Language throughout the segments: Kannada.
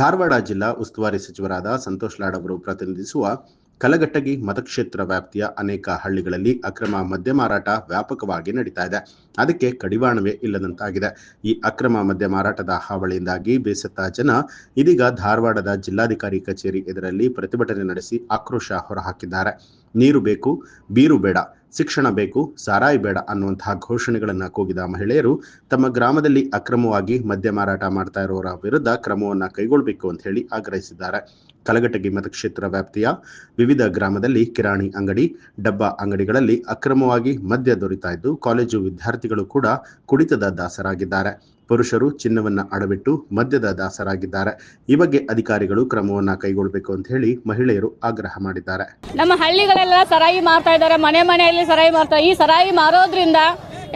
ಧಾರವಾಡ ಜಿಲ್ಲಾ ಉಸ್ತುವಾರಿ ಸಚಿವರಾದ ಸಂತೋಷ್ ಲಾಡ್ ಅವರು ಪ್ರತಿನಿಧಿಸುವ ಕಲಘಟಗಿ ಮತಕ್ಷೇತ್ರ ವ್ಯಾಪ್ತಿಯ ಅನೇಕ ಹಳ್ಳಿಗಳಲ್ಲಿ ಅಕ್ರಮ ಮದ್ಯ ಮಾರಾಟ ವ್ಯಾಪಕವಾಗಿ ನಡೀತಾ ಇದೆ. ಅದಕ್ಕೆ ಕಡಿವಾಣವೇ ಇಲ್ಲದಂತಾಗಿದೆ. ಈ ಅಕ್ರಮ ಮದ್ಯ ಮಾರಾಟದ ಹಾವಳಿಯಿಂದಾಗಿ ಬೇಸತ್ತ ಜನ ಇದೀಗ ಧಾರವಾಡದ ಜಿಲ್ಲಾಧಿಕಾರಿ ಕಚೇರಿ ಎದುರಲ್ಲಿ ಪ್ರತಿಭಟನೆ ನಡೆಸಿ ಆಕ್ರೋಶ ಹೊರಹಾಕಿದ್ದಾರೆ. ನೀರು ಬೇಕು, ಬೀರು ಬೇಡ, ಶಿಕ್ಷಣ ಬೇಕು, ಸಾರಾಯಿ ಬೇಡ ಅನ್ನುವಂತಹ ಘೋಷಣೆಗಳನ್ನು ಕೂಗಿದ ಮಹಿಳೆಯರು ತಮ್ಮ ಗ್ರಾಮದಲ್ಲಿ ಅಕ್ರಮವಾಗಿ ಮದ್ಯ ಮಾರಾಟ ಮಾಡ್ತಾ ಇರೋರ ವಿರುದ್ಧ ಕ್ರಮವನ್ನು ಕೈಗೊಳ್ಳಬೇಕು ಅಂತ ಹೇಳಿ ಆಗ್ರಹಿಸಿದ್ದಾರೆ. ಕಲಘಟಗಿ ಮತಕ್ಷೇತ್ರ ವ್ಯಾಪ್ತಿಯ ವಿವಿಧ ಗ್ರಾಮದಲ್ಲಿ ಕಿರಾಣಿ ಅಂಗಡಿ, ಡಬ್ಬಾ ಅಂಗಡಿಗಳಲ್ಲಿ ಅಕ್ರಮವಾಗಿ ಮದ್ಯ ದೊರೀತಾ ಇದ್ದು, ಕಾಲೇಜು ವಿದ್ಯಾರ್ಥಿಗಳು ಕೂಡ ಕುಡಿತದ ದಾಸರಾಗಿದ್ದಾರೆ. ಪುರುಷರು ಚಿನ್ನವನ್ನ ಅಡವಿಟ್ಟು ಮದ್ಯದ ದಾಸರಾಗಿದ್ದಾರೆ. ಈ ಬಗ್ಗೆ ಅಧಿಕಾರಿಗಳು ಕ್ರಮವನ್ನ ಕೈಗೊಳ್ಳಬೇಕು ಅಂತ ಹೇಳಿ ಮಹಿಳೆಯರು ಆಗ್ರಹ ಮಾಡಿದ್ದಾರೆ. ನಮ್ಮ ಹಳ್ಳಿಗಳೆಲ್ಲ ಸರಾಯಿ ಮಾರ್ತಾ ಇದ್ದಾರೆ, ಮನೆಯಲ್ಲಿ ಸರಾಯಿ ಮಾರ್ತಾರೆ. ಈ ಸರಾಯಿ ಮಾರೋದ್ರಿಂದ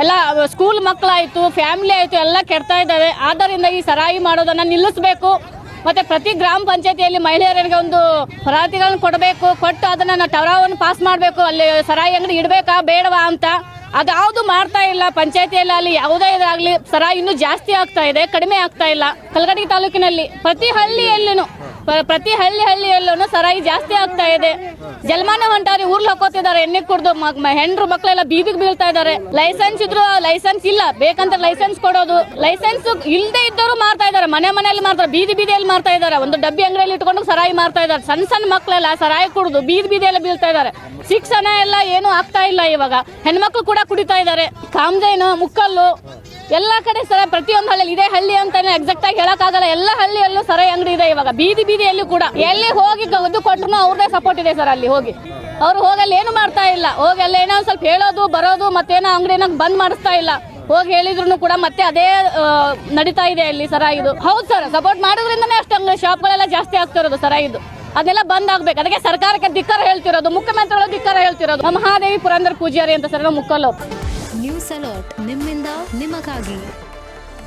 ಎಲ್ಲ ಸ್ಕೂಲ್ ಮಕ್ಕಳಾಯ್ತು, ಫ್ಯಾಮಿಲಿ ಆಯ್ತು, ಎಲ್ಲ ಕೆಡ್ತಾ ಇದ್ದಾವೆ. ಆದ್ದರಿಂದ ಈ ಸರಾಯಿ ಮಾಡೋದನ್ನ ನಿಲ್ಲಿಸಬೇಕು. ಮತ್ತೆ ಪ್ರತಿ ಗ್ರಾಮ ಪಂಚಾಯತಿಯಲ್ಲಿ ಮಹಿಳೆಯರಿಗೆ ಒಂದು ಪರಾತಿಗಳನ್ನು ಕೊಡಬೇಕು. ಕೊಟ್ಟು ಅದನ್ನ ಟವರವನ್ನು ಪಾಸ್ ಮಾಡಬೇಕು. ಅಲ್ಲಿ ಸರಾಯಿ ಅಂಗಡಿ ಇಡಬೇಕಾ ಬೇಡವಾ ಅಂತ ಅದ್ಯಾವುದು ಮಾಡ್ತಾ ಇಲ್ಲ. ಪಂಚಾಯತಿಯಲ್ಲಿ ಅಲ್ಲಿ ಯಾವುದೇ ಇದಾಗಲಿ ಸರಾಯಿ ಇನ್ನೂ ಜಾಸ್ತಿ ಆಗ್ತಾ ಇದೆ, ಕಡಿಮೆ ಆಗ್ತಾ ಇಲ್ಲ. ಕಲಘಟಗಿ ತಾಲೂಕಿನಲ್ಲಿ ಪ್ರತಿ ಹಳ್ಳಿಯಲ್ಲೂ ಸರಾಯಿ ಜಾಸ್ತಿ ಆಗ್ತಾ ಇದೆ. ಜಲಮಾನ ಹೊಂಟಾರಿ ಊರ್ಲಿ ಹಾಕೋತಿದ್ದಾರೆ, ಎಣ್ಣೆ ಕುಡ್ದು ಹೆಣ್ರು ಮಕ್ಕಳೆಲ್ಲ ಬೀದಿಗೆ ಬೀಳ್ತಾ ಇದ್ದಾರೆ. ಲೈಸೆನ್ಸ್ ಇದ್ರು ಲೈಸೆನ್ಸ್ ಇಲ್ಲ, ಬೇಕಂತ ಲೈಸೆನ್ಸ್ ಕೊಡೋದು. ಲೈಸೆನ್ಸ್ ಇಲ್ಲದೆ ಇದ್ದವರು ಮಾರ್ತಾ ಇದ್ದಾರೆ, ಮನೆಯಲ್ಲಿ ಮಾರ್ತಾರೆ, ಬೀದಿಯಲ್ಲಿ ಮಾರ್ತಾ ಇದ್ದಾರೆ. ಒಂದು ಡಬ್ಬಿ ಅಂಗಡಿಯಲ್ಲಿ ಇಟ್ಕೊಂಡು ಸರಾಯಿ ಮಾರ್ತಾ ಇದ್ದಾರೆ. ಸಣ್ಣ ಮಕ್ಕಳೆಲ್ಲ ಸರಾಯಿ ಕುಡಿದು ಬೀದಿಯಲ್ಲಿ ಬೀಳ್ತಾ ಇದ್ದಾರೆ. ಶಿಕ್ಷಣ ಎಲ್ಲ ಏನು ಆಗ್ತಾ ಇಲ್ಲ. ಇವಾಗ ಹೆಣ್ಮಕ್ಳು ಕೂಡ ಕುಡಿತಾ ಇದ್ದಾರೆ. ಕಾಮಜೇನು, ಮುಕ್ಕಲ್ಲು ಎಲ್ಲ ಕಡೆ ಸರಾಯಿ ಪ್ರತಿಯೊಂದು ಹಳ್ಳಿ ಇದೆ. ಹಳ್ಳಿ ಅಂತಾನೆ ಎಕ್ಸಾಕ್ಟ್ ಆಗಿ ಹೇಳಕ್ಕಾಗಲ್ಲ. ಎಲ್ಲ ಹಳ್ಳಿಯಲ್ಲೂ ಸರಾಯಿ ಅಂಗಡಿ ಇದೆ ಇವಾಗ. ಬೀದಿಯಲ್ಲಿ ಕೂಡ ಎಲ್ಲಿ ಹೋಗಿ ಇದು ಕೊಟ್ಟರು ಅವ್ರದೇ ಸಪೋರ್ಟ್ ಇದೆ ಸರ್. ಅಲ್ಲಿ ಅವ್ರು ಹೋಗಲ್ಲಿ ಏನು ಮಾಡ್ತಾ ಇಲ್ಲ. ಹೋಗಿ ಅಲ್ಲಿ ಏನೋ ಸ್ವಲ್ಪ ಹೇಳೋದು ಬರೋದು, ಮತ್ತೇನೋ ಅಂಗಡಿನ ಬಂದ್ ಮಾಡಿಸ್ತಾ ಇಲ್ಲ. ಹೋಗಿ ಹೇಳಿದ್ರು ಕೂಡ ಮತ್ತೆ ಅದೇ ನಡೀತಾ ಇದೆ ಅಲ್ಲಿ ಸರಾಯಿದು. ಹೌದು ಸರ್, ಸಪೋರ್ಟ್ ಮಾಡೋದ್ರಿಂದನೇ ಅಷ್ಟು ಅಂಗಡಿ ಶಾಪ್ಗಳೆಲ್ಲ ಜಾಸ್ತಿ ಆಗ್ತಾ ಇರೋದು ಸರಾಯಿದು. ಅದೆಲ್ಲ ಬಂದ್ ಆಗ್ಬೇಕು. ಅದಕ್ಕೆ ಸರ್ಕಾರಕ್ಕೆ ಧಿಕ್ಕಾರ ಹೇಳ್ತಿರೋದು, ಮುಖ್ಯಮಂತ್ರಿಗಳು ಧಿಕ್ಕಾರ ಹೇಳ್ತಿರೋದು. ಮಹಾದೇವಿ ಪುರಂದರ ಪೂಜಾರಿ ಅಂತ ಸರ್ ಮುಕ್ಕಲು. ನ್ಯೂಸ್ ಅಲರ್ಟ್, ನಿಮ್ಮಿಂದ ನಿಮಗಾಗಿ.